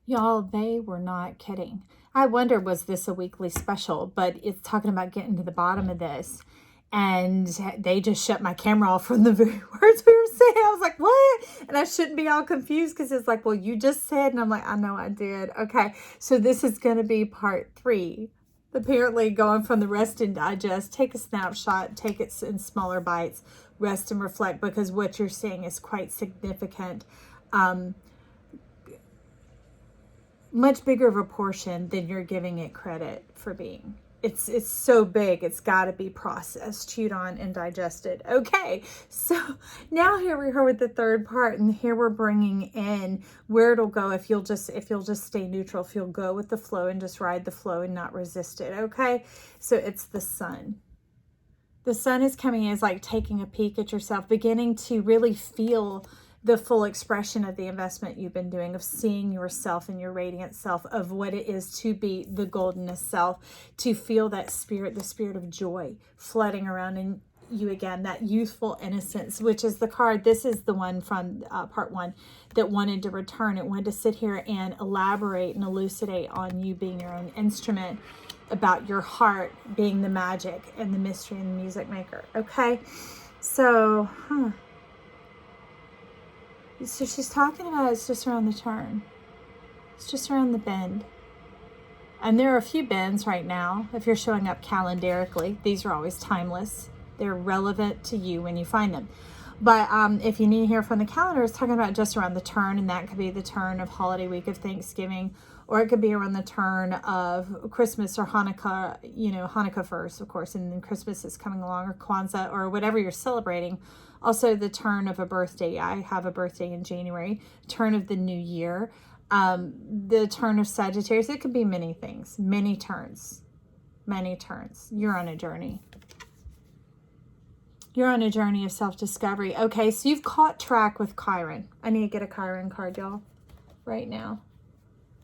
Y'all, they were not kidding. I wonder, was this a weekly special? But it's talking about getting to the bottom of this. And they just shut my camera off from the very words we were saying. I was like, what? And I shouldn't be all confused because it's like, well, you just said. And I'm like, I know I did. Okay. So this is going to be part 3. Apparently going from the rest and digest, take a snapshot, take it in smaller bites, rest and reflect, because what you're saying is quite significant. Much bigger of a portion than you're giving it credit for being. It's so big, it's got to be processed, chewed on, and digested. Okay, so now here we are with the third part, and here we're bringing in where it'll go if you'll just stay neutral, if you'll go with the flow and just ride the flow and not resist it. Okay, so it's the sun. The sun is coming in, is like taking a peek at yourself, beginning to really feel the full expression of the investment you've been doing, of seeing yourself and your radiant self, of what it is to be the goldenest self, to feel that spirit, the spirit of joy flooding around in you again, that youthful innocence, which is the card. This is the one from part 1 that wanted to return. It wanted to sit here and elaborate and elucidate on you being your own instrument, about your heart being the magic and the mystery and the music maker. Okay, so so she's talking about it's just around the turn. It's just around the bend. And there are a few bends right now. If you're showing up calendarically, these are always timeless. They're relevant to you when you find them. But if you need to hear from the calendar, it's talking about just around the turn, and that could be the turn of holiday week of Thanksgiving, or it could be around the turn of Christmas or Hanukkah, Hanukkah first, of course, and then Christmas is coming along, or Kwanzaa, or whatever you're celebrating. Also the turn of a birthday. I have a birthday in January. Turn of the new year. The turn of Sagittarius. It could be many things. Many turns. Many turns. You're on a journey. You're on a journey of self-discovery. Okay, so you've caught track with Chiron. I need to get a Chiron card, y'all, right now.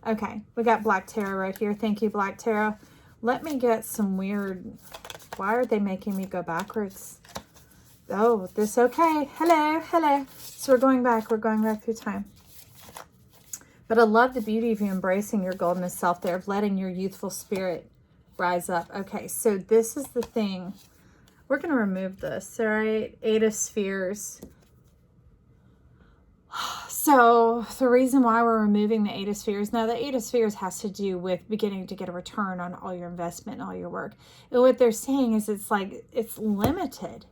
Okay, we got Black Tarot right here. Thank you, Black Tarot. Let me get some weird... Why are they making me go backwards? Oh, this okay. Hello, hello. So we're going back through time. But I love the beauty of you embracing your golden self there, of letting your youthful spirit rise up. Okay, so this is the thing. We're going to remove this, all right? 8 of Spheres. So the reason why we're removing the 8 of Spheres, now the 8 of Spheres has to do with beginning to get a return on all your investment and all your work. And what they're saying is it's like, it's limited.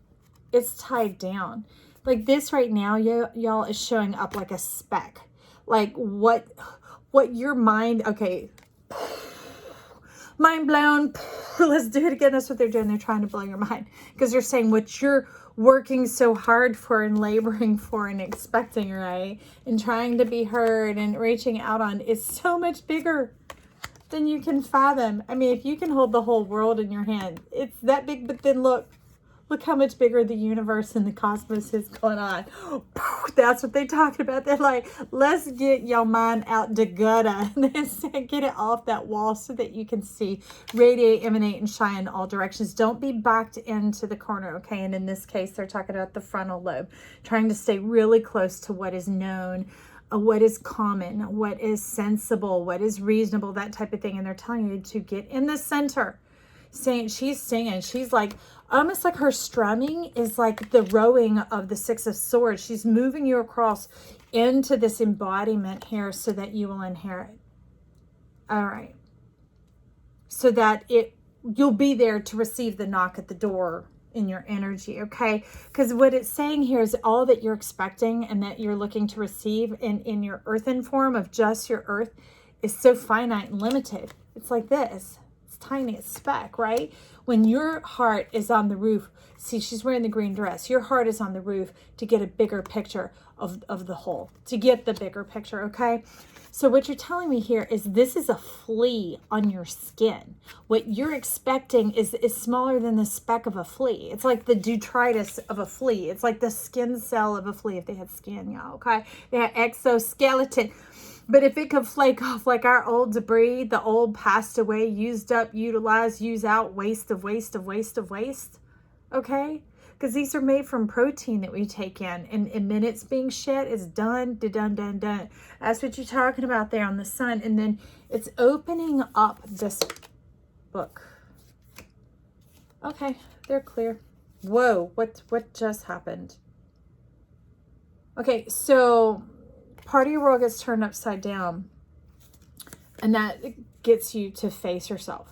It's tied down. Like this right now, y'all is showing up like a speck. Like what your mind, okay, mind blown. Let's do it again. That's what they're doing. They're trying to blow your mind, because they're saying what you're working so hard for and laboring for and expecting, right? And trying to be heard and reaching out on is so much bigger than you can fathom. I mean, if you can hold the whole world in your hand, it's that big. But then look how much bigger the universe and the cosmos is going on. That's what they're talking about. They're like, let's get your mind out the gutter and get it off that wall so that you can see, radiate, emanate, and shine in all directions. Don't be backed into the corner, okay? And in this case, they're talking about the frontal lobe, trying to stay really close to what is known, what is common, what is sensible, what is reasonable, that type of thing. And they're telling you to get in the center. She's singing. She's like, almost like her strumming is like the rowing of the 6 of Swords. She's moving you across into this embodiment here so that you will inherit. All right. So that you'll be there to receive the knock at the door in your energy, okay? Because what it's saying here is all that you're expecting and that you're looking to receive in your earthen form of just your earth is so finite and limited. It's like this. Tiny speck, right? When your heart is on the roof, see, she's wearing the green dress. Your heart is on the roof to get a bigger picture of the whole, to get the bigger picture, okay? So what you're telling me here is this is a flea on your skin. What you're expecting is smaller than the speck of a flea. It's like the detritus of a flea. It's like the skin cell of a flea if they had skin, y'all, okay? They had exoskeleton. But if it could flake off like our old debris, the old passed away, used up, utilized, use out, waste of waste of waste of waste, okay? because these are made from protein that we take in. And in minutes being shed, it's done, done, done, done. That's what you're talking about there on the sun. And then it's opening up this book. Okay, they're clear. Whoa, what just happened? Okay, so part of your world gets turned upside down, and that gets you to face yourself.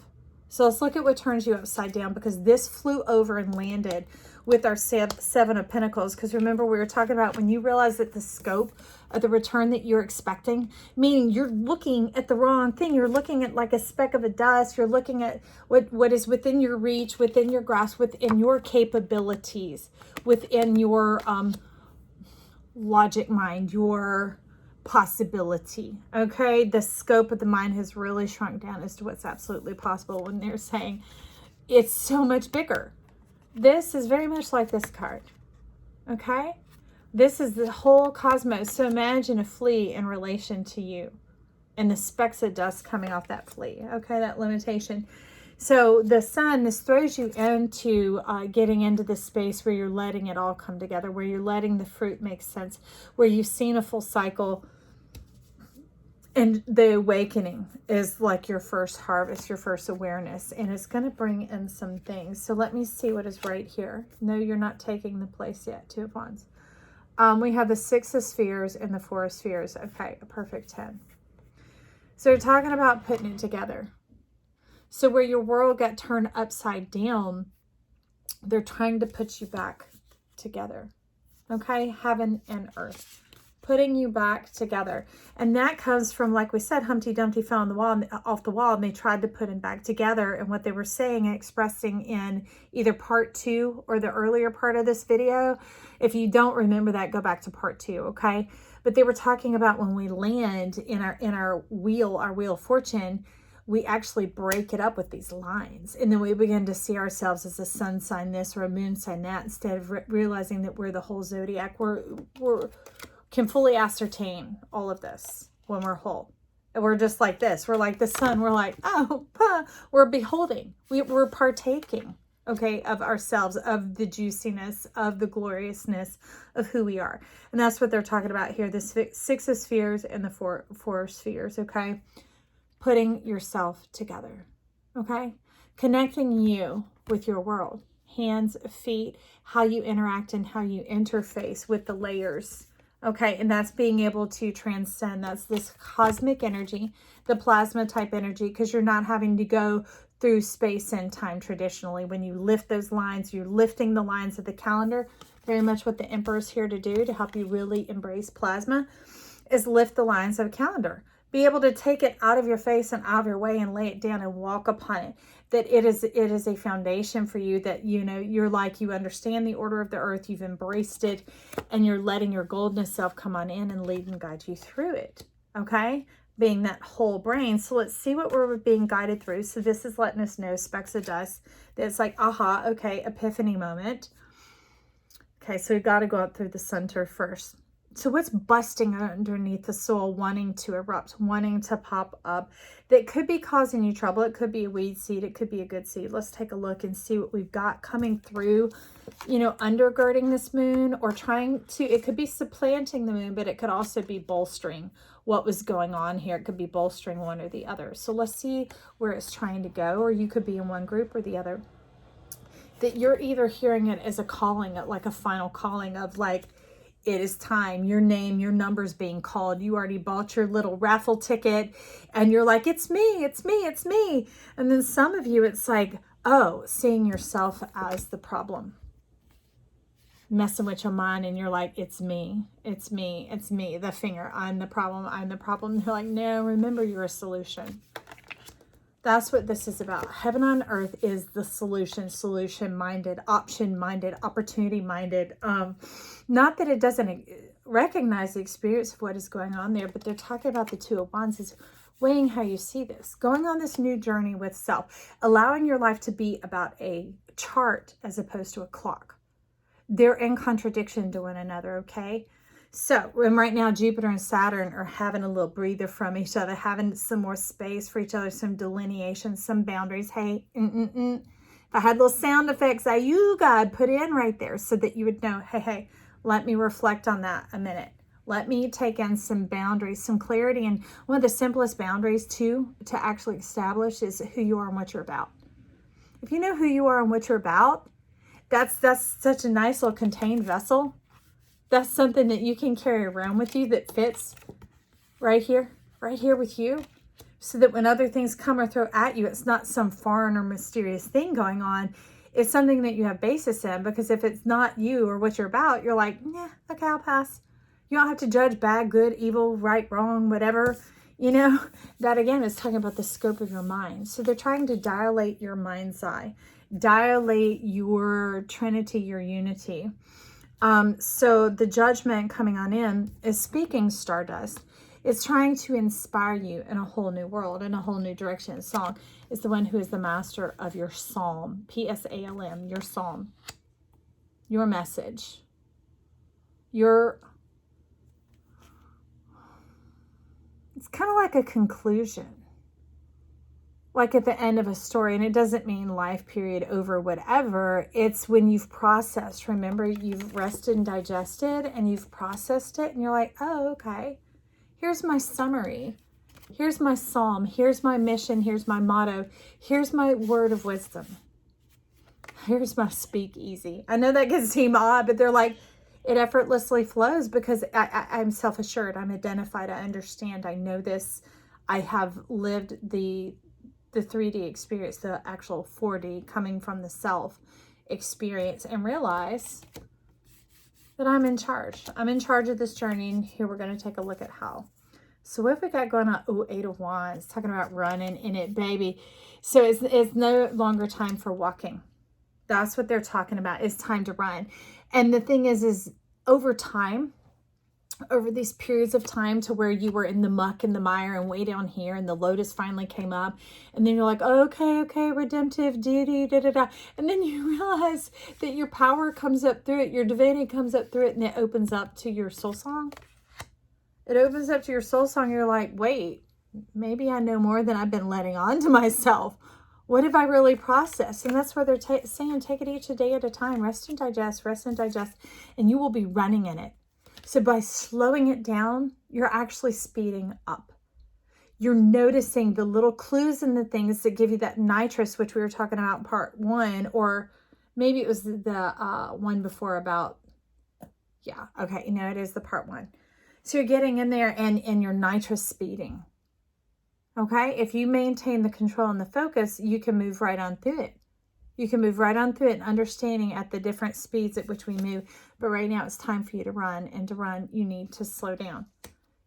So let's look at what turns you upside down, because this flew over and landed with our Seven of Pentacles. Because remember, we were talking about when you realize that the scope of the return that you're expecting, meaning you're looking at the wrong thing. You're looking at like a speck of a dust. You're looking at what is within your reach, within your grasp, within your capabilities, within your logic mind, your possibility. Okay, the scope of the mind has really shrunk down as to what's absolutely possible when they're saying it's so much bigger. This is very much like this card. Okay, this is the whole cosmos. So imagine a flea in relation to you and the specks of dust coming off that flea. Okay, that limitation. So the sun, this throws you into getting into the space where you're letting it all come together, where you're letting the fruit make sense, where you've seen a full cycle. And the awakening is like your first harvest, your first awareness, and it's going to bring in some things. So let me see what is right here. No, you're not taking the place yet. Two of Wands. We have the Six of Spheres and the Four of Spheres. Okay, a perfect 10. So we're talking about putting it together. So where your world got turned upside down, they're trying to put you back together. Okay, heaven and earth, putting you back together. And that comes from, like we said, Humpty Dumpty fell on the wall, off the wall, and they tried to put him back together. And what they were saying and expressing in either part 2 or the earlier part of this video, if you don't remember that, go back to part 2, okay? But they were talking about when we land in our wheel of fortune, we actually break it up with these lines. And then we begin to see ourselves as a sun sign this or a moon sign that, instead of realizing that we're the whole zodiac. We can fully ascertain all of this when we're whole. And we're just like this. We're like the sun. We're like, oh, we're beholding. We're partaking, okay, of ourselves, of the juiciness, of the gloriousness of who we are. And that's what they're talking about here. The Six of Spheres and the four of Spheres, okay? Putting yourself together, okay? Connecting you with your world. Hands, feet, how you interact and how you interface with the layers, okay? And that's being able to transcend. That's this cosmic energy, the plasma type energy, because you're not having to go through space and time traditionally. When you lift those lines, you're lifting the lines of the calendar. Very much what the Emperor's here to do to help you really embrace plasma is lift the lines of a calendar. Be able to take it out of your face and out of your way and lay it down and walk upon it. That it is a foundation for you, that, you know, you're like, you understand the order of the earth, you've embraced it, and you're letting your goldness self come on in and lead and guide you through it. Okay? Being that whole brain. So let's see what we're being guided through. So this is letting us know, specks of dust, that it's like, aha, okay, epiphany moment. Okay, so we've got to go up through the center first. So what's busting underneath the soil, wanting to erupt, wanting to pop up, that could be causing you trouble? It could be a weed seed. It could be a good seed. Let's take a look and see what we've got coming through, you know, undergirding this moon, or trying to, it could be supplanting the moon, but it could also be bolstering what was going on here. It could be bolstering one or the other. So let's see where it's trying to go, or you could be in one group or the other. That you're either hearing it as a calling, like a final calling of like, it is time, your name, your number's being called. You already bought your little raffle ticket and you're like, it's me, it's me, it's me. And then some of you, it's like, oh, seeing yourself as the problem, messing with your mind, and you're like, it's me, it's me, it's me, the finger, I'm the problem, I'm the problem. They're like, no, remember, you're a solution. That's what this is about. Heaven on earth is the solution-minded, option-minded, opportunity-minded. Not that it doesn't recognize the experience of what is going on there, but they're talking about the Two of Wands is weighing how you see this. Going on this new journey with self. Allowing your life to be about a chart as opposed to a clock. They're in contradiction to one another, okay? So, and right now, Jupiter and Saturn are having a little breather from each other, having some more space for each other, some delineation, some boundaries. Hey, If I had little sound effects, I'd put in right there so that you would know, hey, let me reflect on that a minute. Let me take in some boundaries, some clarity. And one of the simplest boundaries too, to actually establish is who you are and what you're about. If you know who you are and what you're about, that's such a nice little contained vessel. That's something that you can carry around with you that fits right here with you. So that when other things come or throw at you, it's not some foreign or mysterious thing going on. It's something that you have basis in, because if it's not you or what you're about, you're like, yeah, okay, I'll pass. You don't have to judge bad, good, evil, right, wrong, whatever. You know, that again is talking about the scope of your mind. So they're trying to dilate your mind's eye, dilate your trinity, your unity. So the judgment coming on in is speaking stardust. It's trying to inspire you in a whole new world, in a whole new direction. Song is the one who is the master of your psalm. Psalm, your psalm. Your message. It's kind of like a conclusion. Like at the end of a story, and it doesn't mean life period over whatever. It's when you've processed. Remember, you've rested and digested, and you've processed it, and you're like, oh, okay. Here's my summary. Here's my psalm. Here's my mission. Here's my motto. Here's my word of wisdom. Here's my speakeasy. I know that can seem odd, but they're like, it effortlessly flows because I'm self-assured. I'm identified. I understand. I know this. I have lived the 3D experience, the actual 4D coming from the self experience, and realize that I'm in charge. I'm in charge of this journey, and here we're going to take a look at how. So what have we got going on? Oh, 8 of Wands, talking about running in it, baby. So it's no longer time for walking. That's what they're talking about. It's time to run. And the thing is over time, over these periods of time to where you were in the muck and the mire and way down here, and the lotus finally came up, and then you're like, okay, redemptive duty, and then you realize that your power comes up through it, your divinity comes up through it, and it opens up to your soul song. It opens up to your soul song. You're like, wait, maybe I know more than I've been letting on to myself. What have I really processed? And that's where they're saying, take it each a day at a time. Rest and digest, and you will be running in it. So by slowing it down, you're actually speeding up. You're noticing the little clues and the things that give you that nitrous, which we were talking about in part 1, or maybe it was the one before about, yeah, okay, it is the part 1. So you're getting in there and you're nitrous speeding. Okay, if you maintain the control and the focus, you can move right on through it. You can move right on through it, understanding at the different speeds at which we move. But right now it's time for you to run. And to run, you need to slow down.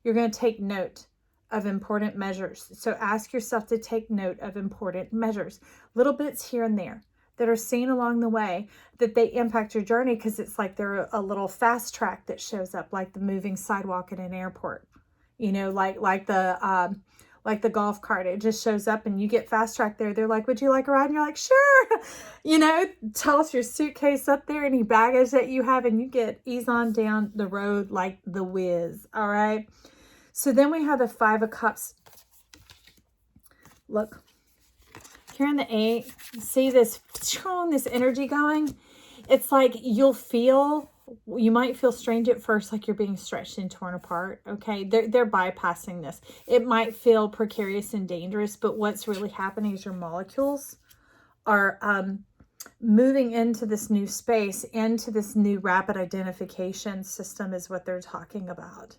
You're going to take note of important measures. So ask yourself to take note of important measures. Little bits here and there that are seen along the way that they impact your journey, because it's like they're a little fast track that shows up, like the moving sidewalk at an airport. Like the golf cart, it just shows up and you get fast track there. They're like, would you like a ride? And you're like, sure. Toss your suitcase up there, any baggage that you have, and you get ease on down the road like the whiz. All right. So then we have the 5 of Cups. Look, here in the 8, see this energy going? It's like you might feel strange at first, like you're being stretched and torn apart. Okay, they're bypassing this. It might feel precarious and dangerous, but what's really happening is your molecules are moving into this new space, into this new rapid identification system is what they're talking about.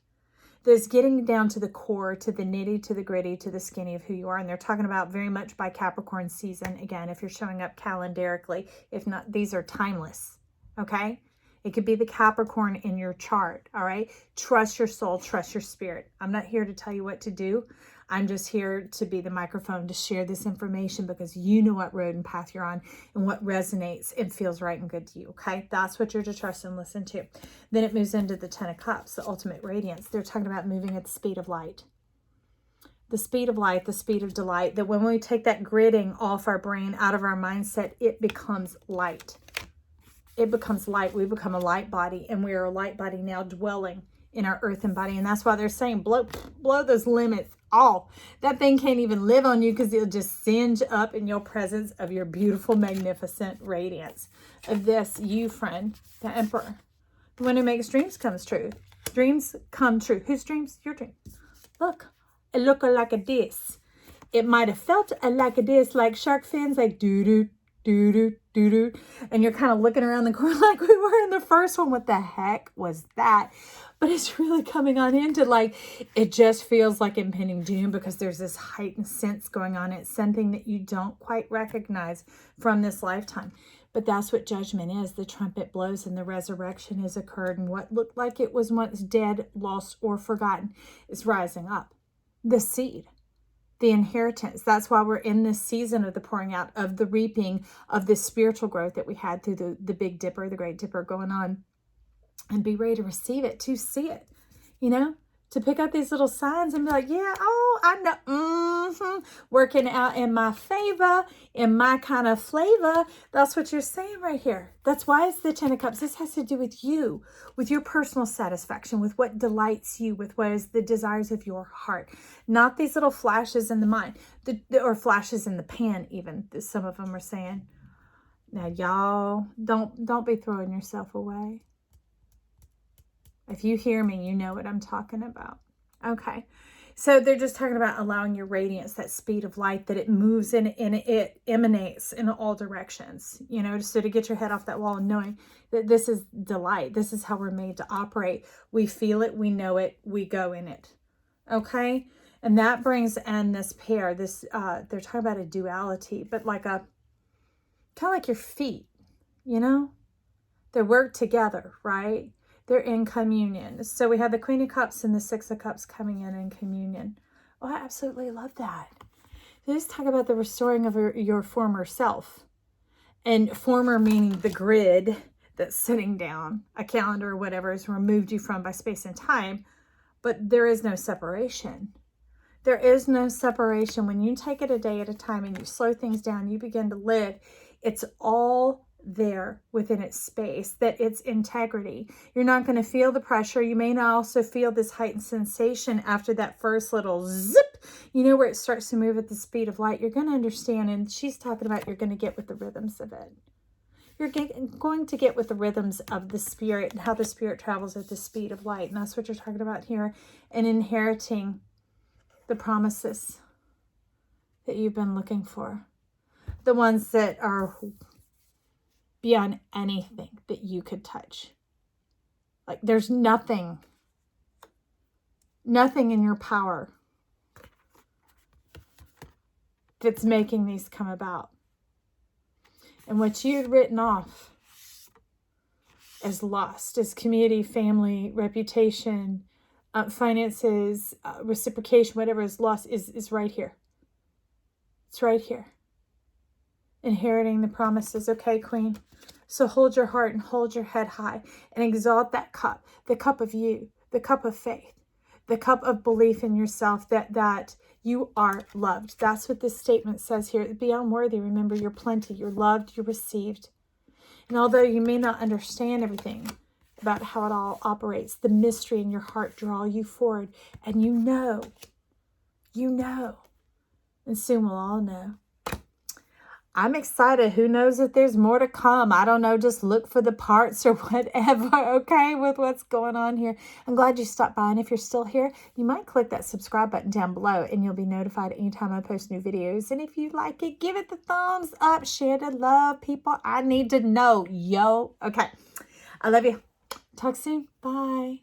There's getting down to the core, to the nitty, to the gritty, to the skinny of who you are. And they're talking about very much by Capricorn season. Again, if you're showing up calendarically, if not, these are timeless. Okay. It could be the Capricorn in your chart. All right. Trust your soul, trust your spirit. I'm not here to tell you what to do. I'm just here to be the microphone to share this information, because you know what road and path you're on and what resonates and feels right and good to you. Okay. That's what you're to trust and listen to. Then it moves into the 10 of Cups, the ultimate radiance. They're talking about moving at the speed of light. The speed of light, the speed of delight, that when we take that gridding off our brain, out of our mindset, it becomes light. It becomes light. We become a light body, and we are a light body now dwelling in our earthen body. And that's why they're saying blow those limits all. That thing can't even live on you because it'll just singe up in your presence of your beautiful, magnificent radiance of this you, friend, the Emperor. The one who makes dreams comes true. Dreams come true. Whose dreams? Your dream. Look, it looked like a this. It might have felt like a this, like shark fins, like doo-doo, doo-doo, doo-doo. And you're kind of looking around the corner like we were in the first one. What the heck was that? But it's really coming on into like, it just feels like impending doom because there's this heightened sense going on. It's something that you don't quite recognize from this lifetime. But that's what judgment is. The trumpet blows and the resurrection has occurred. And what looked like it was once dead, lost, or forgotten is rising up. The seed, the inheritance. That's why we're in this season of the pouring out, of the reaping, of this spiritual growth that we had through the Big Dipper, the Great Dipper going on. And be ready to receive it, to see it, you know, to pick up these little signs and be like, yeah, oh, I know, working out in my favor, in my kind of flavor. That's what you're saying right here. That's why it's the Ten of Cups. This has to do with you, with your personal satisfaction, with what delights you, with what is the desires of your heart, not these little flashes in the mind, or flashes in the pan even, some of them are saying. Now, y'all, don't be throwing yourself away. If you hear me, you know what I'm talking about. Okay. So they're just talking about allowing your radiance, that speed of light, that it moves in and it emanates in all directions, you know, so to get your head off that wall and knowing that this is delight. This is how we're made to operate. We feel it. We know it. We go in it. Okay. And that brings in this pair, this, they're talking about a duality, but like kind of like your feet, you know, they work together, right? They're in communion. So we have the Queen of Cups and the Six of Cups coming in communion. Oh, I absolutely love that. They just talk about the restoring of your former self. And former meaning the grid that's sitting down, a calendar or whatever is removed you from by space and time. But there is no separation. There is no separation. When you take it a day at a time and you slow things down, you begin to live. It's all there within its space, that its integrity. You're not going to feel the pressure. You may not also feel this heightened sensation after that first little zip, you know, where it starts to move at the speed of light. You're going to understand, and she's talking about you're going to get with the rhythms of it. You're going to get with the rhythms of the spirit and how the spirit travels at the speed of light. And that's what you're talking about here, and inheriting the promises that you've been looking for. The ones that are beyond anything that you could touch. Like there's nothing in your power that's making these come about. And what you had written off as lost, as community, family, reputation, finances, reciprocation, whatever is lost is right here. It's right here. Inheriting the promises. Okay, Queen. So hold your heart and hold your head high and exalt that cup, the cup of you, the cup of faith, the cup of belief in yourself that you are loved. That's what this statement says here. Beyond worthy, remember, you're plenty, you're loved, you're received. And although you may not understand everything about how it all operates, the mystery in your heart draw you forward, and you know, and soon we'll all know. I'm excited. Who knows if there's more to come? I don't know. Just look for the parts or whatever, okay, with what's going on here. I'm glad you stopped by. And if you're still here, you might click that subscribe button down below and you'll be notified anytime I post new videos. And if you like it, give it the thumbs up. Share the love, people. I need to know, yo. Okay. I love you. Talk soon. Bye.